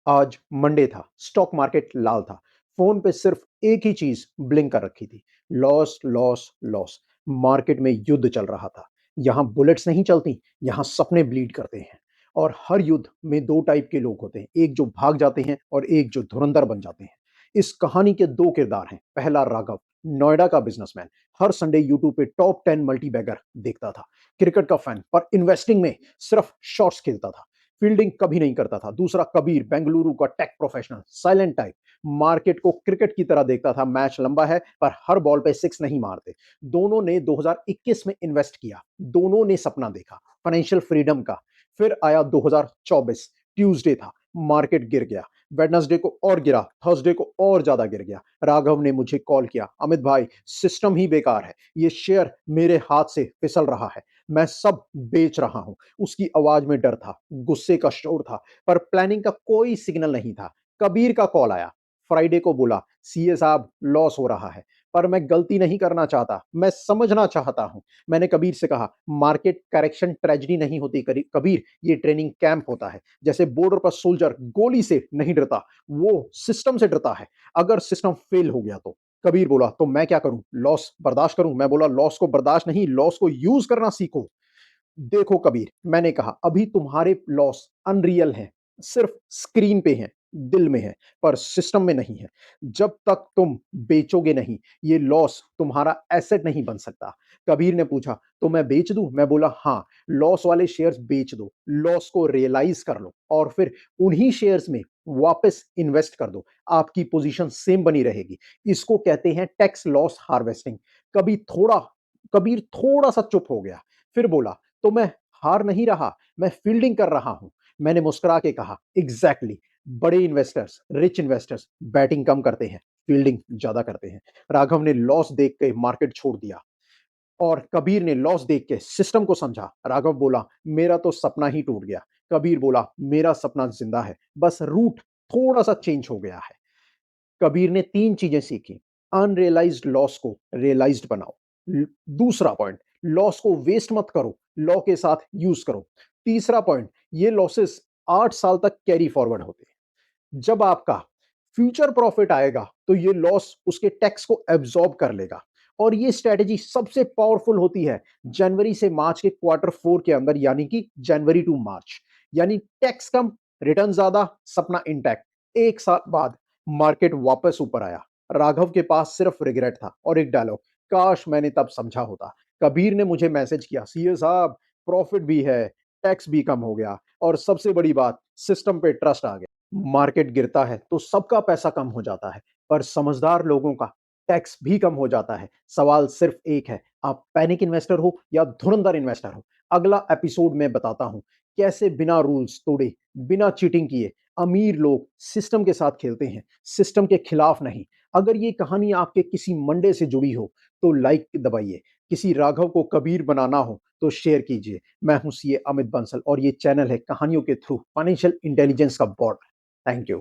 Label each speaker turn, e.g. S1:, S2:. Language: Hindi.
S1: आज मंडे था, स्टॉक मार्केट लाल था। फ़ोन पे सिर्फ एक ही चीज़ ब्लिंक कर रखी थी, लॉस, लॉस, लॉस। मार्केट में युद्ध चल रहा था। यहाँ बुलेट्स नहीं चलती, यहाँ सपने ब्लीड करते हैं। और हर युद्ध में 2 टाइप के लोग होते हैं, एक जो भाग जाते हैं और एक जो धुरंधर बन जाते हैं। इस कहानी के 2 किरदार हैं। पहला राघव, नोएडा का बिज़नेसमैन, हर संडे यूट्यूब पे टॉप 10 मल्टी-बैगर देखता था। क्रिकेट का फैन, पर इन्वेस्टिंग में सिर्फ शॉर्ट्स खेलता था। फील्डिंग कभी नहीं करता था। दूसरा कबीर, बेंगलुरु का tech professional, silent type, market को क्रिकेट की तरह देखता था। मैच लंबा है पर हर बॉल पे सिक्स नहीं मारते। दोनों ने 2021 में इन्वेस्ट किया, दोनों ने सपना देखा फाइनेंशियल फ्रीडम का। फिर आया 2024, ट्यूसडे था, मार्केट गिर गया। वेडनेसडे को और गिरा, थर्सडे को और ज्यादा गिर गया। राघव ने मुझे कॉल किया, अमित भाई सिस्टम ही बेकार है, ये शेयर मेरे हाथ से फिसल रहा है, मैं सब बेच रहा हूं। उसकी आवाज में डर था, गुस्से का शोर था, पर प्लानिंग का कोई सिग्नल नहीं था। कबीर का कॉल आया, फ्राइडे को बोला, सीए साहब लॉस हो रहा है, पर मैं गलती नहीं करना चाहता, मैं समझना चाहता हूं। मैंने कबीर से कहा, मार्केट करेक्शन ट्रेजेडी नहीं होती कबीर, ये ट्रेनिंग कैंप होता है। जैसे बॉर्डर पर सोल्जर गोली से नहीं डरता, वो सिस्टम से डरता है। अगर सिस्टम फेल हो गया तो। कबीर बोला, तो मैं क्या करूं, लॉस बर्दाश्त करूं? मैं बोला, लॉस को बर्दाश्त नहीं, लॉस को यूज करना सीखो। देखो कबीर, मैंने कहा, अभी तुम्हारे लॉस अनरियल हैं, सिर्फ स्क्रीन पे हैं, दिल में है, पर सिस्टम में नहीं है। जब तक तुम बेचोगे नहीं, ये लॉस तुम्हारा एसेट नहीं बन सकता। कबीर ने पूछा, तो मैं बेच दूं? मैं बोला, हाँ, लॉस वाले शेयर्स बेच दो, लॉस को रियलाइज कर लो और फिर उन्हीं शेयर्स में वापस इन्वेस्ट कर दो। आपकी पोजीशन सेम बनी रहेगी। इसको कहते हैं टैक्स लॉस हार्वेस्टिंग। कबीर थोड़ा सा चुप हो गया, फिर बोला, तो मैं हार नहीं रहा, मैं फील्डिंग कर रहा हूं। मैंने मुस्कुरा के कहा, एग्जैक्टली, बड़े इन्वेस्टर्स, रिच इन्वेस्टर्स बैटिंग कम करते हैं, फील्डिंग ज्यादा करते हैं। राघव ने लॉस देख के मार्केट छोड़ दिया और कबीर ने लॉस देख के सिस्टम को समझा। राघव बोला, मेरा तो सपना ही टूट गया। कबीर बोला, मेरा सपना जिंदा है, बस रूट थोड़ा सा चेंज हो गया है। कबीर ने 3 चीजें सीखी। अनरियलाइज्ड लॉस को रियलाइज्ड बनाओ। दूसरा पॉइंट, लॉस को वेस्ट मत करो, लॉ के साथ यूज करो। तीसरा पॉइंट, ये लॉसेस 8 साल तक कैरी फॉरवर्ड होते हैं। जब आपका फ्यूचर प्रॉफिट आएगा तो ये लॉस उसके टैक्स को एब्जॉर्ब कर लेगा। और ये स्ट्रेटेजी सबसे पावरफुल होती है जनवरी से मार्च के क्वार्टर 4 के अंदर, यानी कि जनवरी टू मार्च। यानी टैक्स कम, रिटर्न ज्यादा, सपना इंटैक्ट। 1 साल बाद मार्केट वापस ऊपर आया। राघव के पास सिर्फ रिग्रेट था और एक डायलॉग, काश मैंने तब समझा होता। कबीर ने मुझे मैसेज किया, सीए साहब प्रॉफिट भी है, टैक्स भी कम हो गया, और सबसे बड़ी बात, सिस्टम पे ट्रस्ट आ गया। मार्केट गिरता है तो सबका पैसा कम हो जाता है, पर समझदार लोगों का टैक्स भी कम हो जाता है। सवाल सिर्फ एक है, आप पैनिक इन्वेस्टर हो या धुरंधर इन्वेस्टर हो? अगला एपिसोड में बताता हूं कैसे बिना रूल्स तोड़े, बिना चीटिंग किए अमीर लोग सिस्टम के साथ खेलते हैं, सिस्टम के खिलाफ नहीं। अगर ये कहानी आपके किसी मंडे से जुड़ी हो तो लाइक दबाइए, किसी राघव को कबीर बनाना हो तो शेयर कीजिए। मैं हूं सीए अमित बंसल और ये चैनल है कहानियों के थ्रू फाइनेंशियल इंटेलिजेंस का बॉट। Thank you.